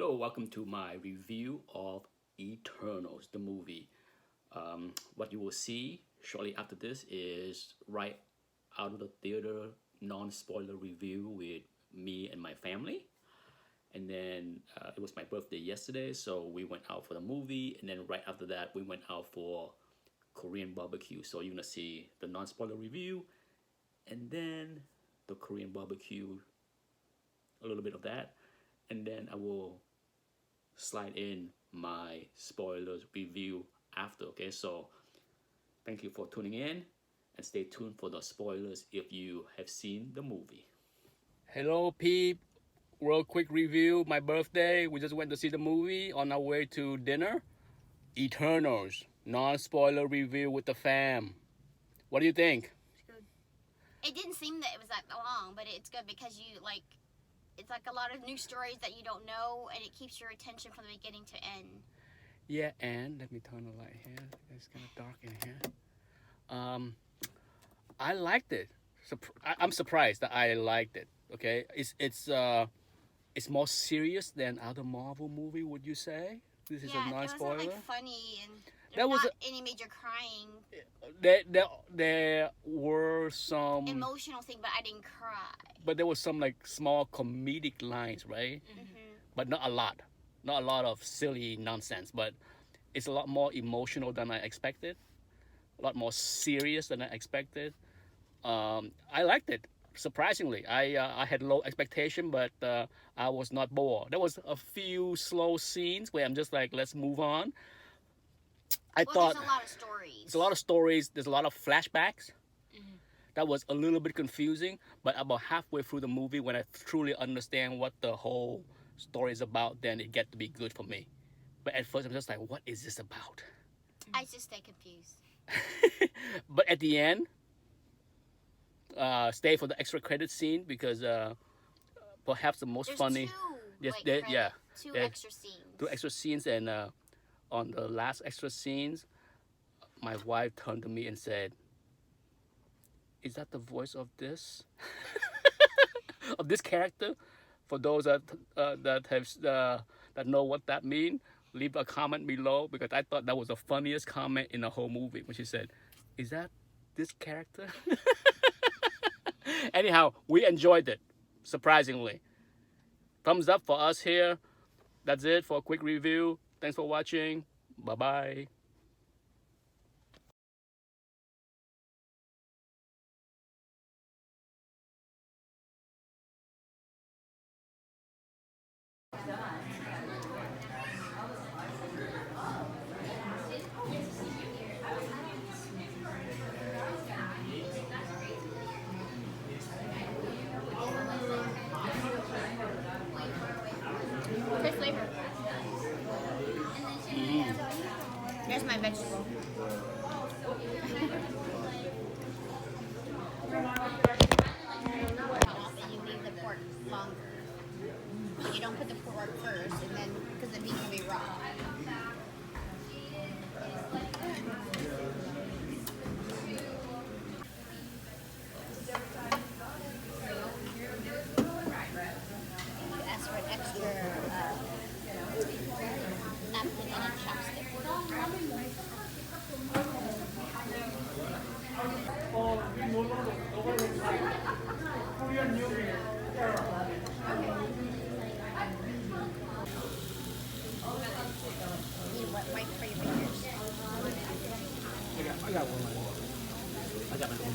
Hello, welcome to my review of Eternals, the movie. What you will see shortly after this is right out of the theater, non-spoiler review with me and my family. And then it was my birthday yesterday, so we went out for the movie. And then right after that, we went out for Korean barbecue. So you're gonna see the non-spoiler review, and then the Korean barbecue, a little bit of that, and then I will slide in my spoilers review after. Okay, so thank you for tuning in and stay tuned for the spoilers if you have seen the movie. Hello, peep. Real quick review. My birthday. We just went to see the movie on our way to dinner. Eternals. Non-spoiler review with the fam. What do you think? It's good. It didn't seem that it was that long, but it's good because it's like a lot of new stories that you don't know, and it keeps your attention from the beginning to end. Yeah, and let me turn the light here. It's kind of dark in here. I liked it. I'm surprised that I liked it. Okay, it's more serious than other Marvel movie. Would you say this is a It non-spoiler? wasn't like funny and That was not any major crying, there were some emotional thing, but I didn't cry. but there was some like small comedic lines, right? But not a lot. Not a lot of silly nonsense, but it's a lot more emotional than I expected. A lot more serious than I expected. I liked it. Surprisingly, I had low expectation, but I was not bored. There was a few slow scenes where I'm just like, let's move on. I thought There's a lot of stories. there's a lot of stories. There's a lot of flashbacks. That was a little bit confusing, but about halfway through the movie, when I truly understand what the whole story is about, then it get to be good for me. But at first, I'm just like, what is this about? I just stay confused. But at the end, stay for the extra credit scene because perhaps the most There's funny. two, Yes, like, there, yeah, two there- extra scenes. two extra scenes, and on the last extra scenes, my wife turned to me and said, "Is that the voice of this of this character?" For those that have that know what that means, leave a comment below because I thought that was the funniest comment in the whole movie when she said, "Is that this character?" Anyhow, we enjoyed it, surprisingly. Thumbs up for us here. That's it for a quick review. Thanks for watching. Bye bye. Good flavor. There's my vegetable. You leave the pork longer. You don't put the pork first, and then because the meat can be raw. You ask for an extra napkin and a chopstick. You wipe for your fingers. I got one. I got my own.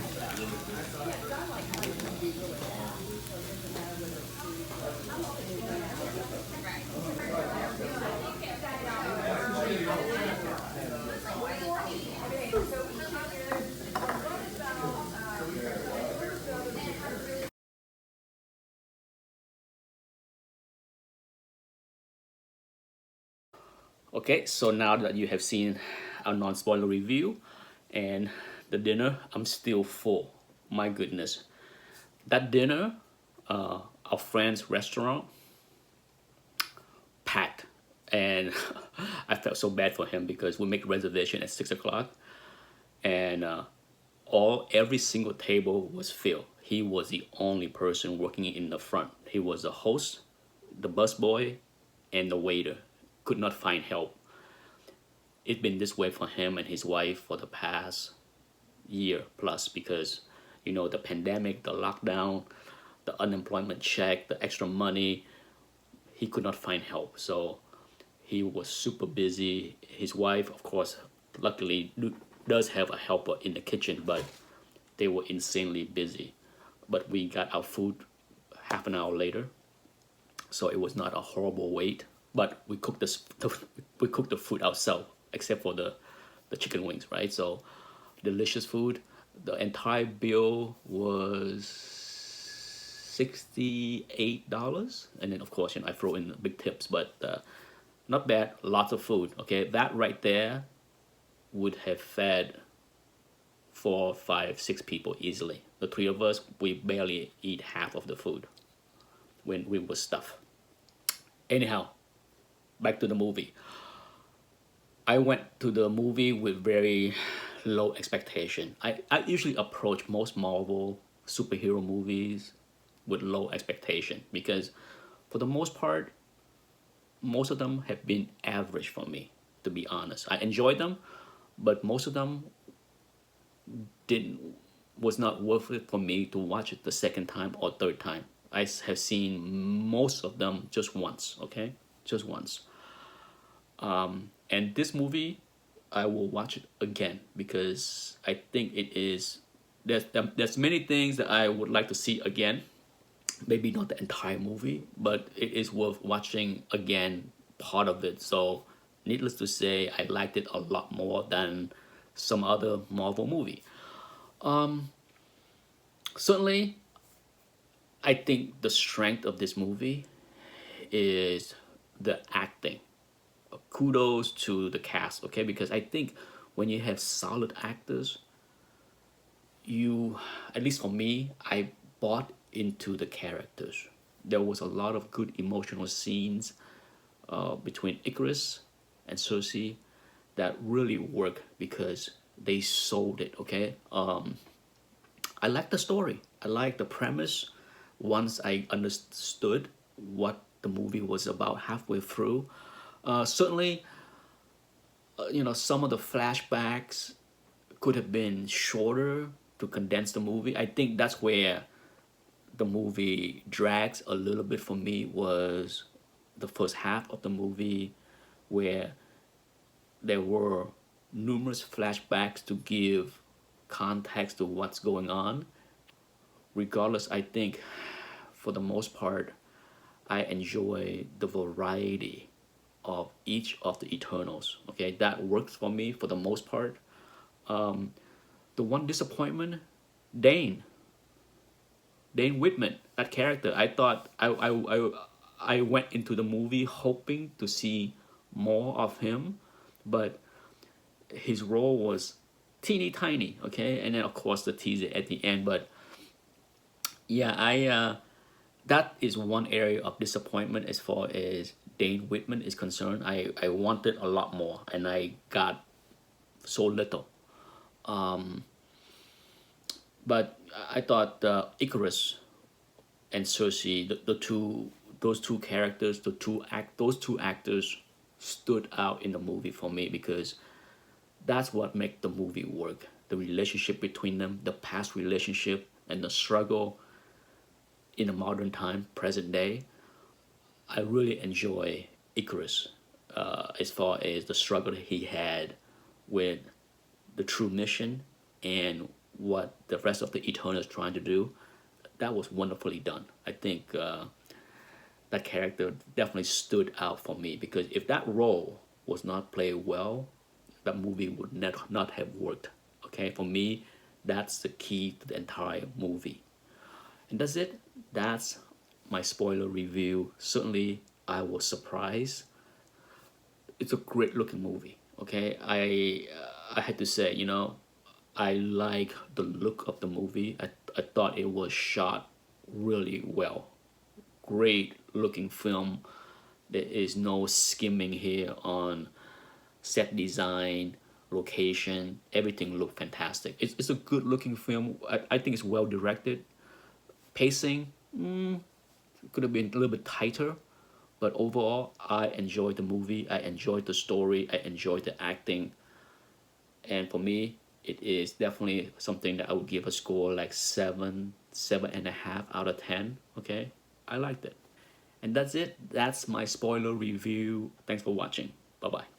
Okay, so now that you have seen our non-spoiler review and the dinner, I'm still full. My goodness. That dinner, our friend's restaurant, packed. And I felt so bad for him because we make reservation at 6 o'clock and every single table was filled. He was the only person working in the front. He was the host, the busboy, and the waiter could not find help. It's been this way for him and his wife for the past year plus because the pandemic, the lockdown, the unemployment check, the extra money, he could not find help. So he was super busy. His wife, of course, luckily does have a helper in the kitchen, but they were insanely busy. But we got our food half an hour later, so it was not a horrible wait. But we cooked we cooked the food ourselves, except for the chicken wings, right? So delicious food. The entire bill was $68, and then of course I throw in big tips, but not bad. Lots of food. Okay, that right there would have fed 4, 5, 6 people easily. The three of us, we barely eat half of the food when we were stuffed. Anyhow, back to the movie. I went to the movie with very low expectation. I usually approach most Marvel superhero movies with low expectation because for the most part, most of them have been average for me, to be honest. I enjoyed them, but most of them didn't was not worth it for me to watch it the second time or third time. I have seen most of them just once, okay? Just once. And this movie, I will watch it again because I think it is. There's many things that I would like to see again. Maybe not the entire movie, but it is worth watching again. Part of it. So, needless to say, I liked it a lot more than some other Marvel movie. Um, Certainly, I think the strength of this movie is the acting. Kudos to the cast, okay? Because I think when you have solid actors, you, at least for me, I bought into the characters. There was a lot of good emotional scenes between Icarus and Cersei that really work because they sold it, okay? I like the story. I like the premise. Once I understood what the movie was about halfway through, certainly, some of the flashbacks could have been shorter to condense the movie. I think that's where the movie drags a little bit for me was the first half of the movie where there were numerous flashbacks to give context to what's going on. Regardless, I think for the most part, I enjoy the variety of each of the Eternals. Okay, that works for me for the most part. Um, the one disappointment, Dane, Dane Whitman, that character. I thought I went into the movie hoping to see more of him, but his role was teeny tiny. Okay, and then of course the teaser at the end. But yeah, I that is one area of disappointment as far as Dane Whitman is concerned. I wanted a lot more, and I got so little. Um, but I thought Icarus and Cersei, the two those two characters, those two actors stood out in the movie for me because that's what make the movie work. The relationship between them, the past relationship, and the struggle in the modern time, present day. I really enjoy Icarus as far as the struggle he had with the true mission and what the rest of the Eternals trying to do. That was wonderfully done. I think that character definitely stood out for me because if that role was not played well, that movie would not have worked. Okay, for me, that's the key to the entire movie. And that's it. That's my spoiler review. Certainly, I was surprised. It's a great looking movie. Okay, I had to say, I like the look of the movie. I thought it was shot really well. Great looking film. There is no skimming here on set design, location. Everything looked fantastic. It's a good looking film. I think it's well directed. Pacing could have been a little bit tighter, But overall, I enjoyed the movie. I enjoyed the story. I enjoyed the acting. And for me, it is definitely something that I would give a score like 7.5 out of 10. Okay, I liked it. And that's it. That's my spoiler review. Thanks for watching. Bye bye.